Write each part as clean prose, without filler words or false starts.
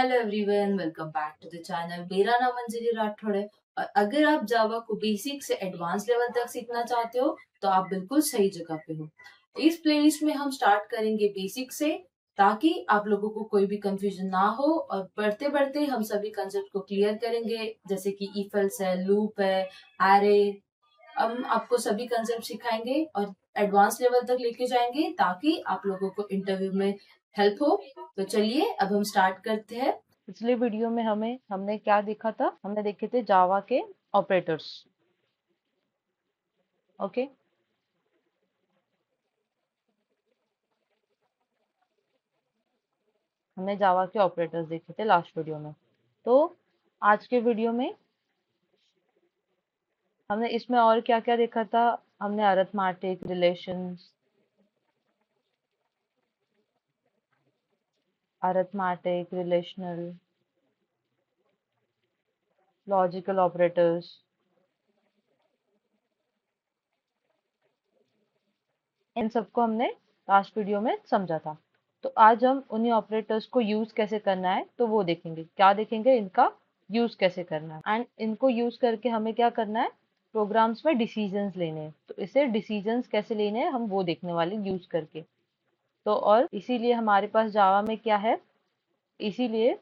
Hello everyone, welcome back to the channel. मेरा नाम अंजलि राठौड़ है और अगर आप जावा को बेसिक से एडवांस लेवल तक सीखना चाहते हो तो आप बिल्कुल सही जगह पे हो। इस प्लेलिस्ट में हम स्टार्ट करेंगे बेसिक से, ताकि आप लोगों को कोई भी कंफ्यूजन ना हो, और बढ़ते बढ़ते हम सभी कंसेप्ट को क्लियर करेंगे, जैसे कि इफ एल्स है, लूप है, एरे। हम आपको सभी कंसेप्ट सिखाएंगे और एडवांस लेवल तक लेके जाएंगे, ताकि आप लोगों को इंटरव्यू में हेल्प हो। तो चलिए अब हम स्टार्ट करते हैं। पिछले वीडियो में हमने क्या देखा था? हमने देखे थे जावा के ऑपरेटर्स। ओके, हमने जावा के ऑपरेटर्स देखे थे लास्ट वीडियो में। तो आज के वीडियो में हमने इसमें और क्या क्या देखा था? हमने arithmetic, relations, arithmetic, relational, logical operators, इन सबको हमने लास्ट वीडियो में समझा था। तो आज हम उन्हीं ऑपरेटर्स को यूज कैसे करना है तो वो देखेंगे। क्या देखेंगे? इनका यूज कैसे करना है, एंड इनको यूज करके हमें क्या करना है? प्रोग्राम्स में डिसीजंस लेने हैं। तो इसे डिसीजंस कैसे लेने हैं हम वो देखने वाले यूज करके। तो और इसीलिए हमारे पास जावा में क्या है, इसीलिए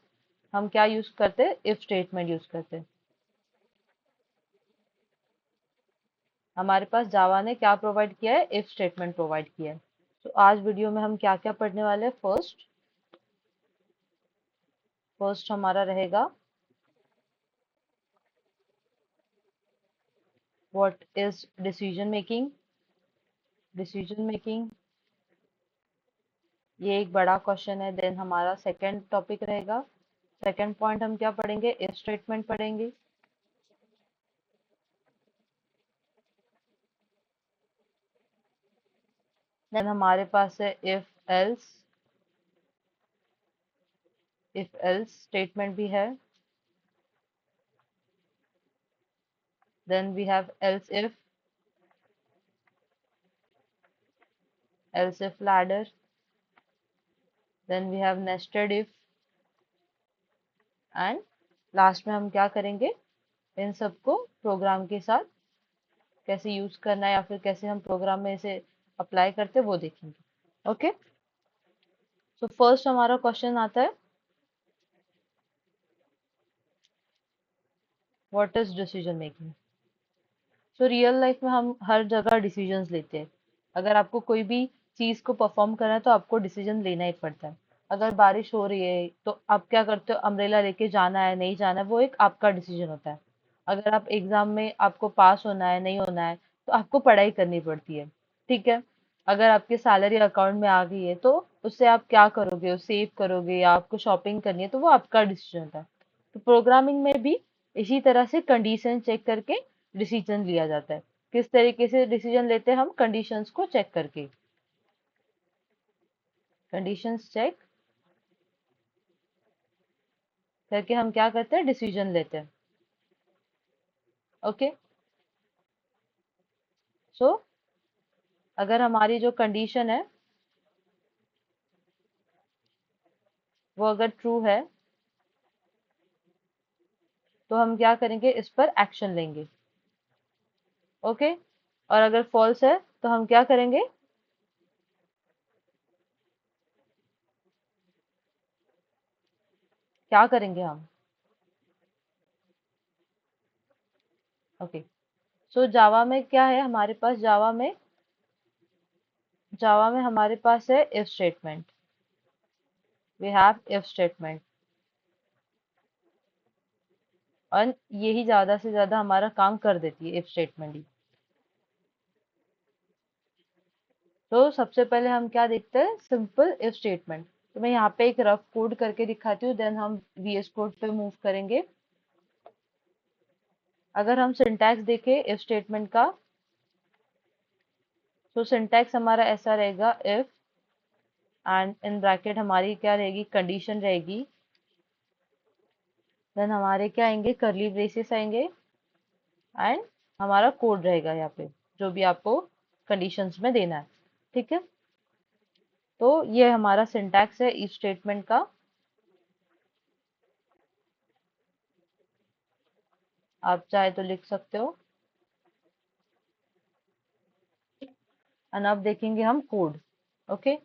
हम क्या यूज करते हैं? इफ स्टेटमेंट यूज करते हैं। हमारे पास जावा ने क्या प्रोवाइड किया है? इफ स्टेटमेंट प्रोवाइड किया है। तो आज वीडियो में हम क्या क्या पढ़ने वाले हैं? फर्स्ट हमारा रहेगा what is decision making. Decision making ये एक बड़ा क्वेश्चन है। देन हमारा सेकंड टॉपिक रहेगा, सेकंड पॉइंट हम क्या पढ़ेंगे? इफ स्टेटमेंट पढ़ेंगे। देन हमारे पास है इफ एल्स स्टेटमेंट भी है। Then we have else if ladder. Then we have nested if. And last में हम क्या करेंगे? इन सबको प्रोग्राम के साथ कैसे यूज करना है या फिर कैसे हम प्रोग्राम में इसे अप्लाई करते हैं वो देखेंगे। ओके, सो फर्स्ट हमारा क्वेश्चन आता है, what is decision making. So real life में हम हर जगह डिसीजंस लेते हैं। अगर आपको कोई भी चीज को परफॉर्म करना है तो आपको डिसीजन लेना ही पड़ता है। अगर बारिश हो रही है तो आप क्या करते हो? अम्ब्रेला लेके जाना है नहीं जाना है, वो एक आपका डिसीजन होता है। अगर आप एग्जाम में आपको पास होना है नहीं होना है तो आपको पढ़ाई करनी पड़ती है। ठीक है, अगर आपकी सैलरी अकाउंट में आ गई है तो उससे आप क्या करोगे? सेव करोगे या आपको शॉपिंग करनी है, तो वो आपका डिसीजन होता है। तो प्रोग्रामिंग में भी इसी तरह से कंडीशन चेक करके डिसीजन लिया जाता है। किस तरीके से डिसीजन लेते हैं हम? कंडीशंस को चेक करके। कंडीशंस चेक करके हम क्या करते हैं? डिसीजन लेते हैं। ओके, सो अगर हमारी जो कंडीशन है वो अगर ट्रू है तो हम क्या करेंगे? इस पर एक्शन लेंगे। ओके, और अगर फॉल्स है तो हम क्या करेंगे? क्या करेंगे हम? ओके, सो जावा में क्या है हमारे पास? जावा में हमारे पास है if statement. We have if statement, और यही ज्यादा से ज्यादा हमारा काम कर देती है, इफ स्टेटमेंट ही। तो सबसे पहले हम क्या देखते हैं? Simple if statement. तो मैं यहाँ पे एक रफ कोड करके दिखाती हूँ, देन हम वीएस कोड पे मूव करेंगे। अगर हम सिंटैक्स देखें इफ स्टेटमेंट का, तो सिंटैक्स हमारा ऐसा रहेगा, इफ एंड इन ब्रैकेट हमारी क्या रहेगी? कंडीशन रहेगी। देन हमारे क्या आएंगे? करली ब्रेसेस आएंगे, एंड हमारा कोड रहेगा यहाँ पे, जो भी आपको कंडीशंस में देना है। ठीक है, तो ये हमारा सिंटैक्स है इफ स्टेटमेंट का। आप चाहे तो लिख सकते हो। एंड अब देखेंगे हम कोड। ओके,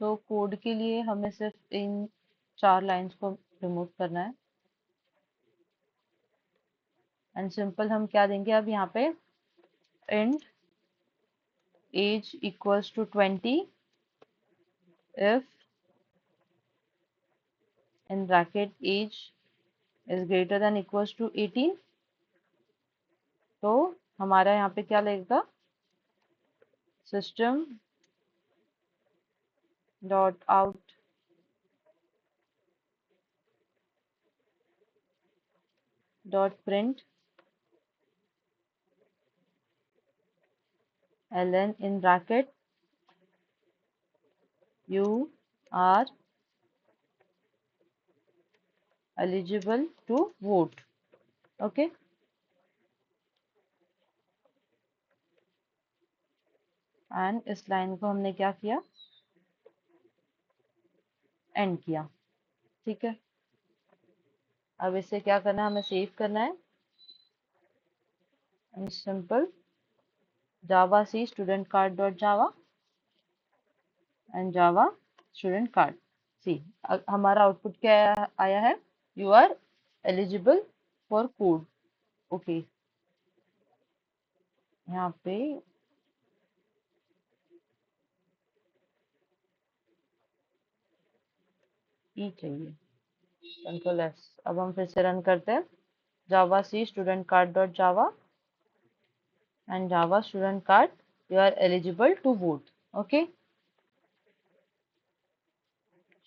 सो कोड के लिए हमें सिर्फ इन 4 लाइंस को रिमूव करना है। एंड सिंपल हम क्या देंगे अब यहाँ पे, int age equals to 20 if in bracket age is greater than equals to 18। तो हमारा यहाँ पे क्या लगेगा, system dot out dot print ln in bracket you are eligible to vote। Okay, and इस लाइन को हमने क्या किया, एंड किया। ठीक है, अब इसे क्या करना है, हमें सेव करना है। And simple javac student card dot java and java student card c. हमारा आउटपुट क्या आया है, you are eligible for code. Okay, यहाँ पे ई चाहिए, कंट्रोल एस। अब हम फिर से रन करते हैं, javac student card dot java and java student card, you are eligible to vote. Okay,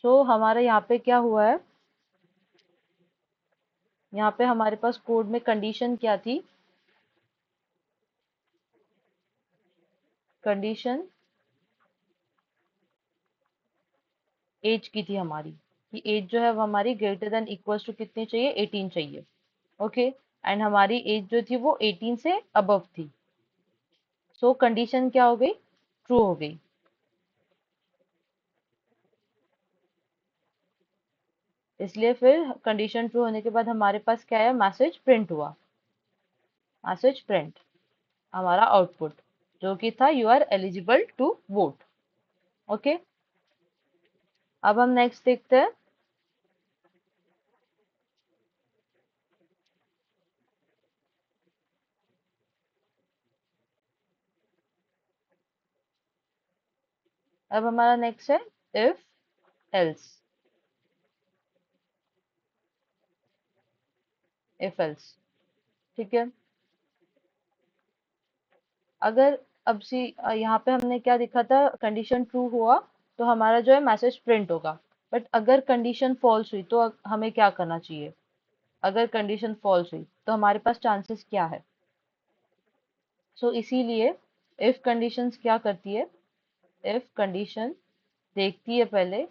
so हमारे यहाँ पे क्या हुआ है, यहाँ पे हमारे पास कोड में कंडीशन क्या थी, कंडीशन एज की थी हमारी, कि एज जो है वो हमारी ग्रेटर देन इक्वल्स टू कितनी चाहिए, 18 चाहिए। ओके, एंड हमारी एज जो थी वो 18 से अबव थी। सो कंडीशन क्या हो गई, ट्रू हो गई। इसलिए फिर कंडीशन ट्रू होने के बाद हमारे पास क्या है, मैसेज प्रिंट हुआ, मैसेज प्रिंट हमारा आउटपुट जो कि था you are eligible to vote. Okay, अब हम नेक्स्ट देखते हैं। अब हमारा नेक्स्ट है इफ एल्स, इफ एल्स। ठीक है, अगर अब सी यहाँ पे हमने क्या दिखा था, कंडीशन ट्रू हुआ तो हमारा जो है मैसेज प्रिंट होगा। बट अगर कंडीशन फॉल्स हुई तो हमें क्या करना चाहिए, अगर कंडीशन फॉल्स हुई तो हमारे पास चांसेस क्या है। सो इसीलिए इफ कंडीशंस क्या करती है, इफ कंडीशन देखती है पहले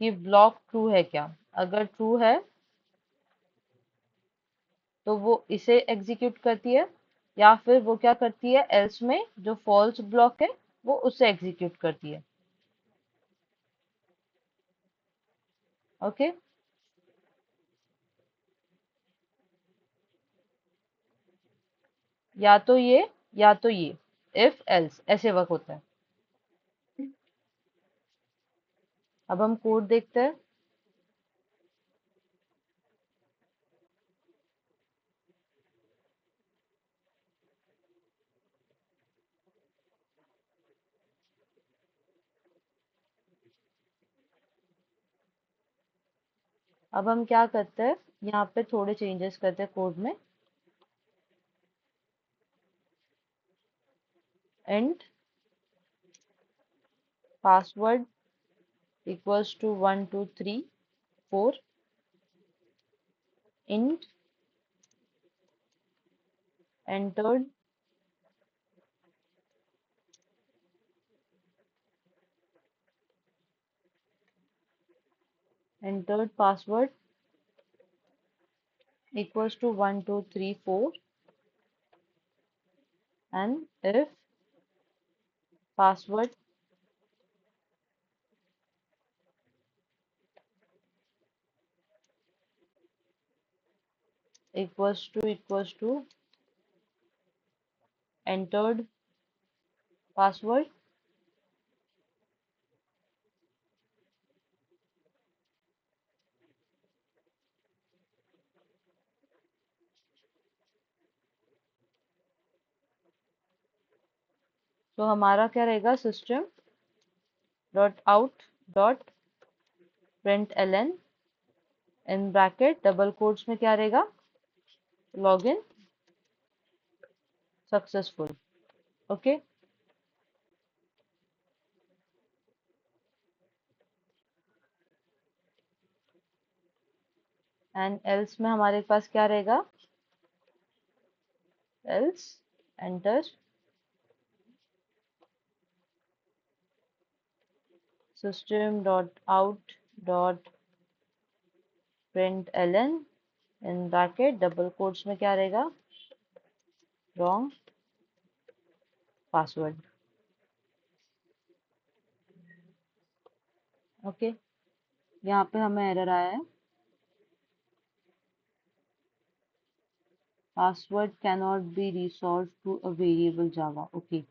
कि ब्लॉक ट्रू है क्या। अगर ट्रू है तो वो इसे एग्जीक्यूट करती है, या फिर वो क्या करती है, एल्स में जो फॉल्स ब्लॉक है वो उसे एग्जीक्यूट करती है। ओके, या तो ये या तो ये, इफ एल्स ऐसे वर्क होता है। अब हम कोड देखते हैं। अब हम क्या करते हैं, यहाँ पे थोड़े चेंजेस करते हैं कोड में। And password equals to 1234, int entered entered password equals to 1234 and if password equals to entered password. तो हमारा क्या रहेगा, system dot out dot print L N in bracket double quotes में क्या रहेगा, login successful. Okay, and else में हमारे पास क्या रहेगा, else enter system dot out dot print L N in bracket double quotes में क्या रहेगा, रॉन्ग पासवर्ड। ओके, यहाँ पे हमें एरर आया है, password cannot be resolved to a variable java। Okay,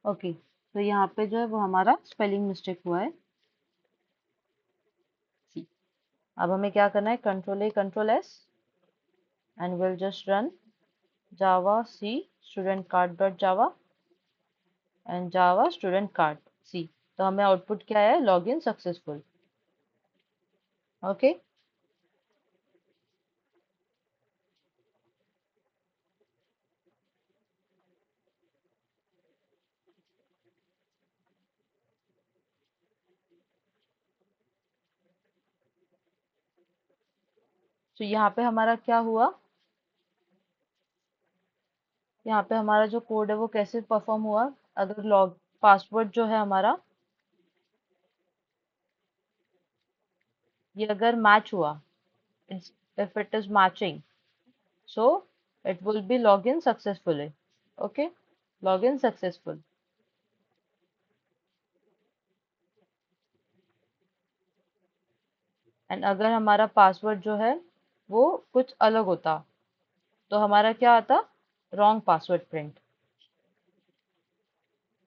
okay, तो यहाँ पे जो है वो हमारा स्पेलिंग मिस्टेक हुआ है। सी, अब हमें क्या करना है, control A control S and will just run javac student card dot java and java student card c. तो हमें आउटपुट क्या है, लॉग इन सक्सेसफुल। ओके, तो यहाँ पे हमारा क्या हुआ, यहाँ पे हमारा जो कोड है वो कैसे परफॉर्म हुआ, अगर लॉग पासवर्ड जो है हमारा, ये अगर मैच हुआ, if it is matching, so it will be login successfully। okay, login successful। And अगर हमारा पासवर्ड जो है वो कुछ अलग होता तो हमारा क्या आता, wrong password print,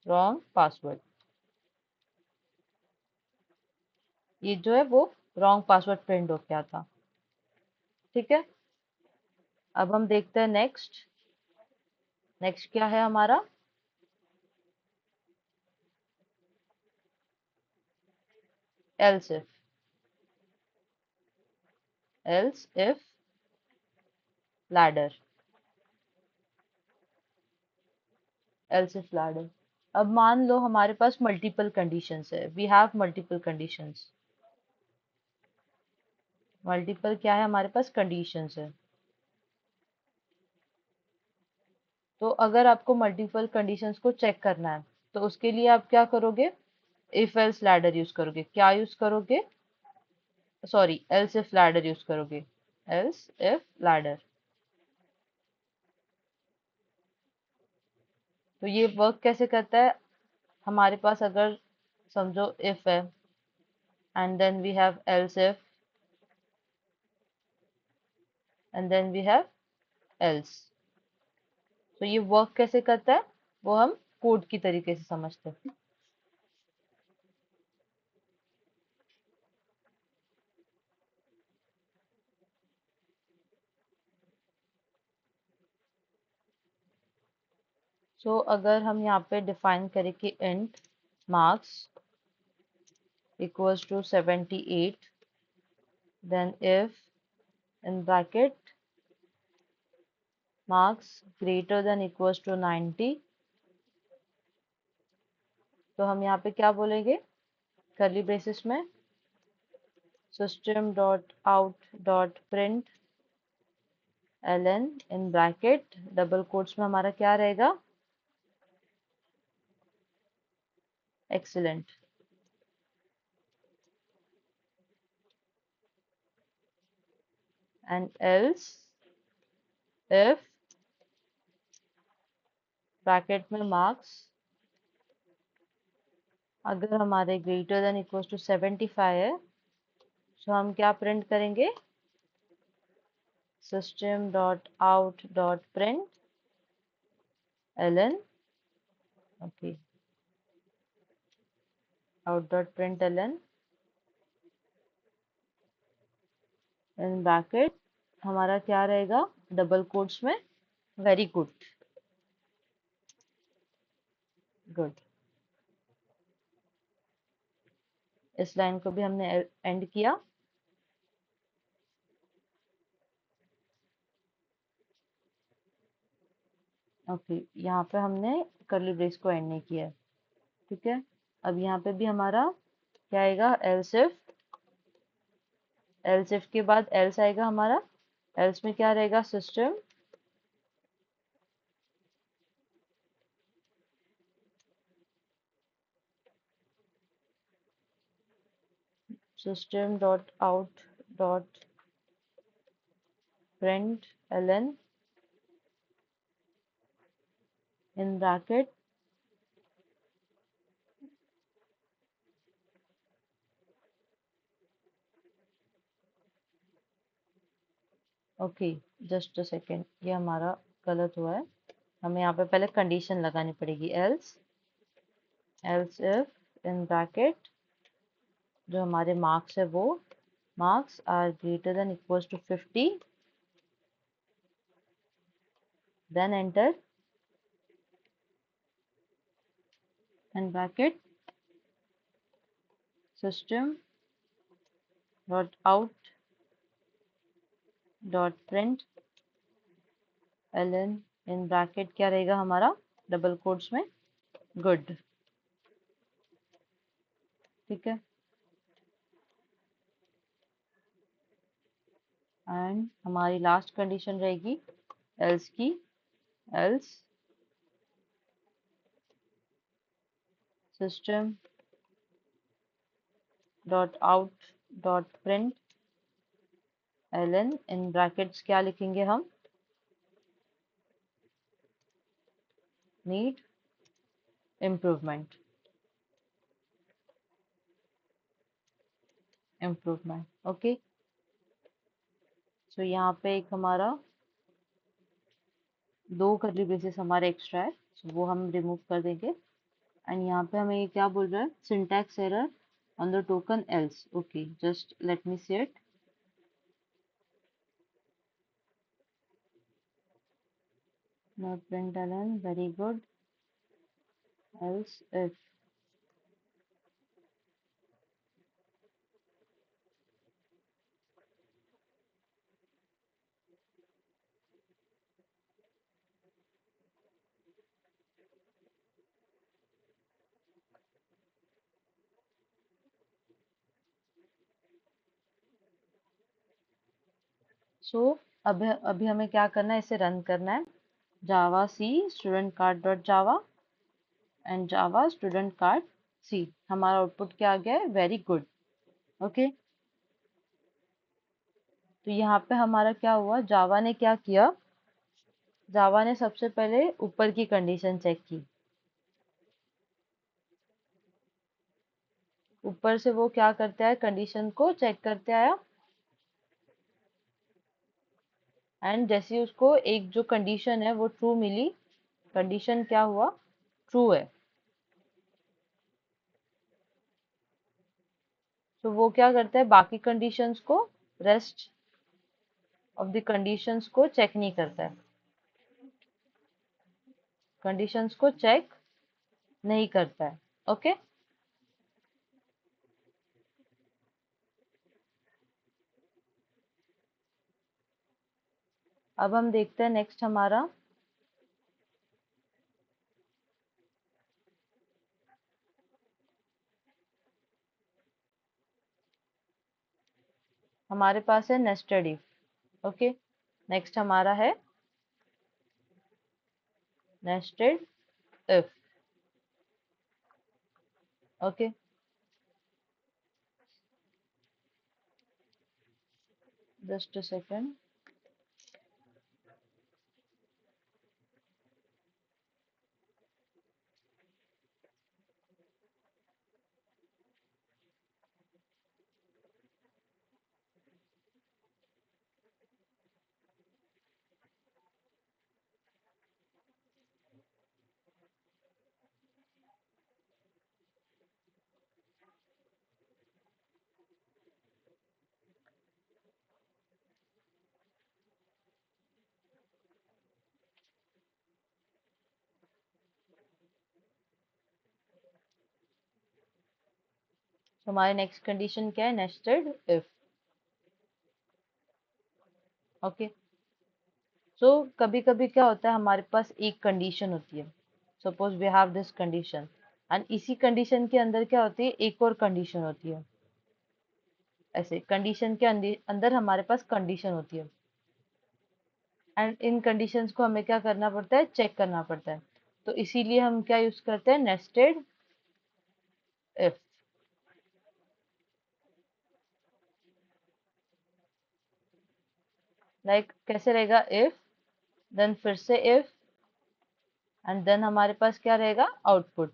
wrong password, ये जो है वो रॉन्ग पासवर्ड प्रिंट होके आता। ठीक है, अब हम देखते हैं नेक्स्ट, नेक्स्ट क्या है हमारा, else if, else if ladder, else if ladder। अब मान लो हमारे पास मल्टीपल कंडीशंस है, we have multiple conditions, multiple क्या है हमारे पास, कंडीशंस है। तो अगर आपको मल्टीपल कंडीशंस को चेक करना है तो उसके लिए आप क्या करोगे, इफ एल्स लैडर यूज करोगे, क्या यूज करोगे, sorry else if ladder use करोगे, एल्स इफ लैडर। तो ये वर्क कैसे करता है, हमारे पास अगर समझो इफ है and then we have else if and then we have else, तो ये वर्क कैसे करता है वो हम कोड की तरीके से समझते हैं। अगर हम यहाँ पे डिफाइन करें कि int marks equals to 78, then if in bracket marks greater than equals to 90, तो हम यहाँ पे क्या बोलेंगे, कर्ली ब्रेसेस में system dot out dot print ln in bracket double quotes में हमारा क्या रहेगा, excellent. And else if bracket में मार्क्स अगर हमारे ग्रेटर देन इक्वल टू 75 है तो हम क्या प्रिंट करेंगे, system dot out dot print ln, okay, out dot print ln in bracket हमारा क्या रहेगा, डबल कोट्स में, वेरी गुड, गुड। इस लाइन को भी हमने एंड किया। ओके, यहाँ पे हमने कर्ली ब्रेस को एंड नहीं किया है, ठीक है। अब यहाँ पे भी हमारा क्या आएगा, एल्स इफ, एल्स इफ के बाद एल्स आएगा हमारा, एल्स में क्या रहेगा, system system dot out dot print ln in bracket okay, just a second, ये हमारा गलत हुआ है, हमें यहाँ पे पहले कंडीशन लगानी पड़ेगी, else, else if in bracket जो हमारे मार्क्स है वो marks are greater than equals to 50, then enter in bracket system dot out dot print ln in bracket क्या रहेगा हमारा, डबल कोट्स में, गुड, ठीक है। एंड हमारी लास्ट कंडीशन रहेगी एल्स की, else system dot out dot print ln in brackets क्या लिखेंगे हम, need improvement, improvement, okay. So यहाँ पे एक हमारा दो कर्ली ब्रेसेस हमारे एक्स्ट्रा है, so वो हम रिमूव कर देंगे। एंड यहाँ पे हमें ये क्या बोल रहा है, syntax error on the token else, okay, just let me see it, not println, very good, else if, so अब अभी हमें क्या करना है, इसे रन करना है, javac student card dot java and java student card c, हमारा आउटपुट क्या आ गया है, वेरी गुड, ओके। तो यहाँ पे हमारा क्या हुआ, जावा ने क्या किया, जावा ने सबसे पहले ऊपर की कंडीशन चेक की, ऊपर से वो क्या करते हैं, कंडीशन को चेक करते आया, एंड जैसे ही उसको एक जो कंडीशन है वो ट्रू मिली, कंडीशन क्या हुआ, ट्रू है, तो वो क्या करता है, बाकी कंडीशंस को, रेस्ट ऑफ द कंडीशंस को चेक नहीं करता है, कंडीशंस को चेक नहीं करता है, ओके। अब हम देखते हैं नेक्स्ट हमारा, हमारे पास है नेस्टेड इफ, ओके, नेक्स्ट हमारा है nested if, okay, just a second, तो हमारी नेक्स्ट कंडीशन क्या है, नेस्टेड इफ। ओके, सो कभी कभी क्या होता है, हमारे पास एक कंडीशन होती है, suppose we have this condition, and इसी कंडीशन के अंदर क्या होती है, एक और कंडीशन होती है। ऐसे कंडीशन के अंदर हमारे पास कंडीशन होती है, एंड इन कंडीशंस को हमें क्या करना पड़ता है, चेक करना पड़ता है। तो इसीलिए हम क्या यूज करते हैं, नेस्टेड इफ। लाइक कैसे रहेगा, इफ देन फिर से इफ, एंड देन हमारे पास क्या रहेगा, आउटपुट।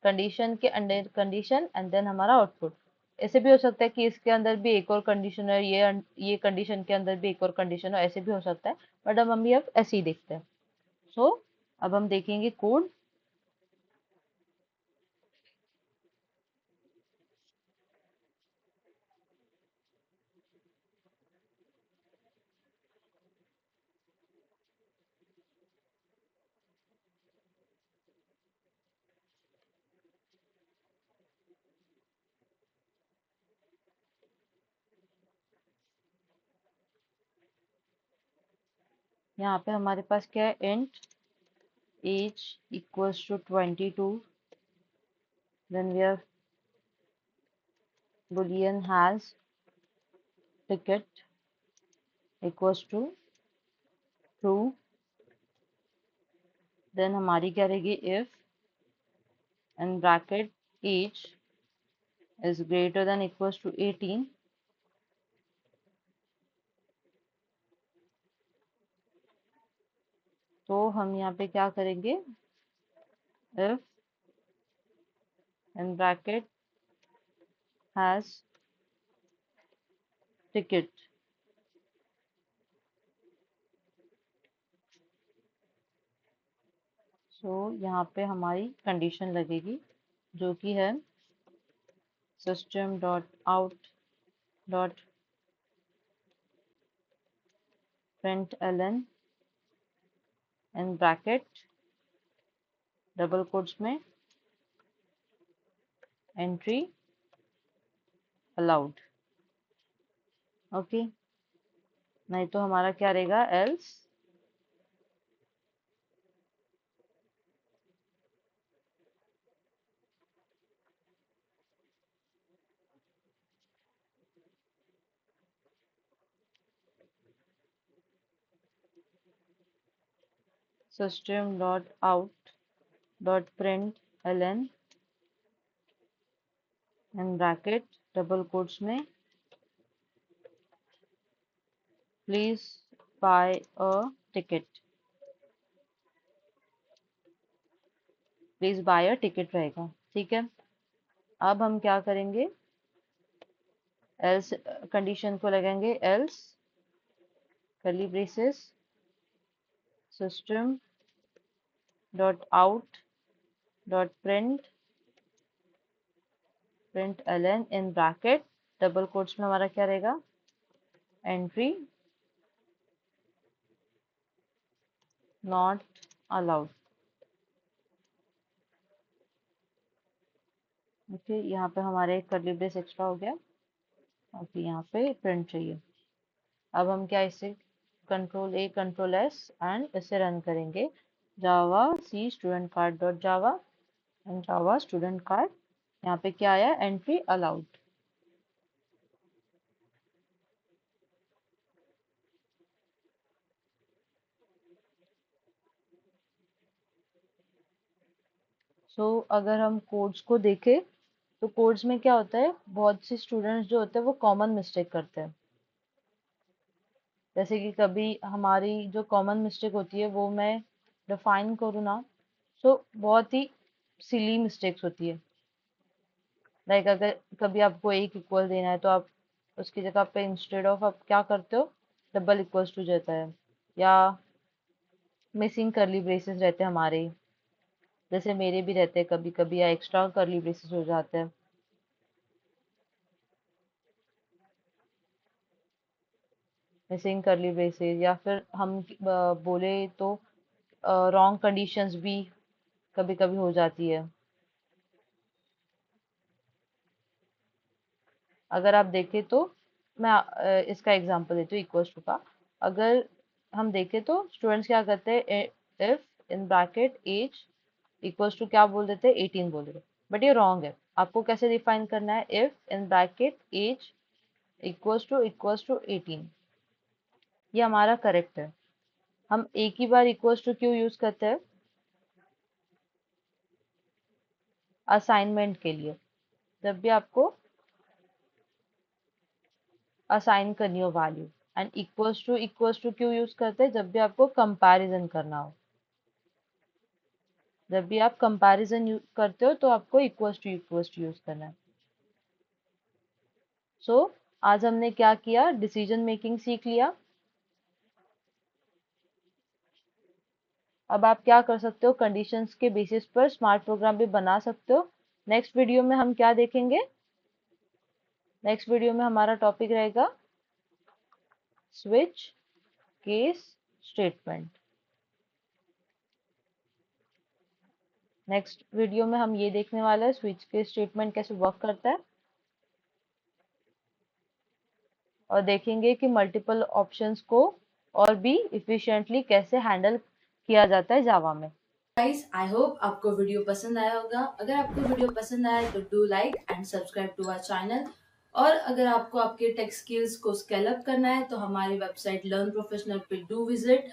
कंडीशन के अंडर कंडीशन एंड देन हमारा आउटपुट। ऐसे भी हो सकता है कि इसके अंदर भी एक और कंडीशन है, ये कंडीशन के अंदर भी एक और कंडीशन हो, ऐसे भी हो सकता है, बट अब हम ये अब ऐसे ही देखते हैं। सो अब हम देखेंगे कोड। यहाँ पे हमारे पास क्या है, int age equals to 22, then we have boolean has ticket equals to true, then हमारी क्या रहेगी, if and bracket age is greater than equals to 18, तो हम यहाँ पे क्या करेंगे, if and bracket has ticket, so यहाँ पे हमारी कंडीशन लगेगी जो कि है system dot out dot print Elon and bracket double quotes में एंट्री अलाउड। ओके, नहीं तो हमारा क्या रहेगा, else system dot out dot print Elon and bracket double quotes में please buy a ticket, please buy a ticket रहेगा। ठीक है, अब हम क्या करेंगे, एल्स कंडीशन को लगाएंगे, else curly braces system dot out dot print ln in bracket double quotes में हमारा क्या रहेगा, एंट्री नॉट अलाउड। ओके, यहाँ पे हमारे एक कर्ली ब्रेस एक्स्ट्रा हो गया। ओके, यहाँ पे प्रिंट चाहिए। अब हम क्या इसे control A control S and इसे रन करेंगे, javac student card dot java and java student card. यहाँ पे क्या आया, एंट्री अलाउड। सो अगर हम कोड्स को देखें तो कोड्स में क्या होता है, बहुत से स्टूडेंट्स जो होते हैं वो कॉमन मिस्टेक करते हैं। जैसे कि कभी हमारी जो कॉमन मिस्टेक होती है वो मैं डिफाइन करूँ ना, सो बहुत ही सिली मिस्टेक्स होती है। लाइक अगर कभी आपको एक इक्वल देना है तो आप उसकी जगह पे इंस्टेड ऑफ आप क्या करते हो, डबल इक्वल्स टू देता है, या मिसिंग करली ब्रेसेस रहते हैं हमारे, जैसे मेरे भी रहते हैं कभी कभी, या एक्स्ट्रा करली ब्रेसेस हो जाते हैं। मिसिंग करली ब्रेसेस, या फिर हम बोले तो रॉन्ग कंडीशंस भी कभी कभी हो जाती है। अगर आप देखें तो मैं इसका एग्जांपल देती हूँ इक्वल्स टू का। अगर हम देखें तो स्टूडेंट्स क्या करते हैं, if in bracket age equals to क्या बोल देते हैं, 18 बोल देते हैं, बट ये रॉन्ग है। आपको कैसे डिफाइन करना है, if in bracket age equals to 18, ये हमारा करेक्ट है। हम एक ही बार इक्वल्स टू क्यों यूज करते हैं, असाइनमेंट के लिए, जब भी आपको असाइन करनी हो वैल्यू। एंड इक्वल्स टू क्यों यूज करते हैं, जब भी आपको कंपैरिजन करना हो। जब भी आप कंपैरिजन करते हो तो आपको इक्वल्स टू यूज करना है। सो आज हमने क्या किया, डिसीजन मेकिंग सीख लिया। अब आप क्या कर सकते हो, कंडीशंस के बेसिस पर स्मार्ट प्रोग्राम भी बना सकते हो। नेक्स्ट वीडियो में हम क्या देखेंगे, नेक्स्ट वीडियो में हमारा टॉपिक रहेगा switch case statement. Next video में हम ये देखने वाले हैं स्विच केस स्टेटमेंट कैसे वर्क करता है, और देखेंगे कि मल्टीपल ऑप्शंस को और भी इफिशिएंटली कैसे हैंडल किया जाता है जावा में। गाइस, आई होप आपको वीडियो पसंद आया होगा। अगर आपको वीडियो पसंद आया तो do like and subscribe to our channel. और अगर आपको आपके टेक स्किल्स को स्केल अप करना है तो हमारी वेबसाइट लर्न प्रोफेशनल पे डू विजिट।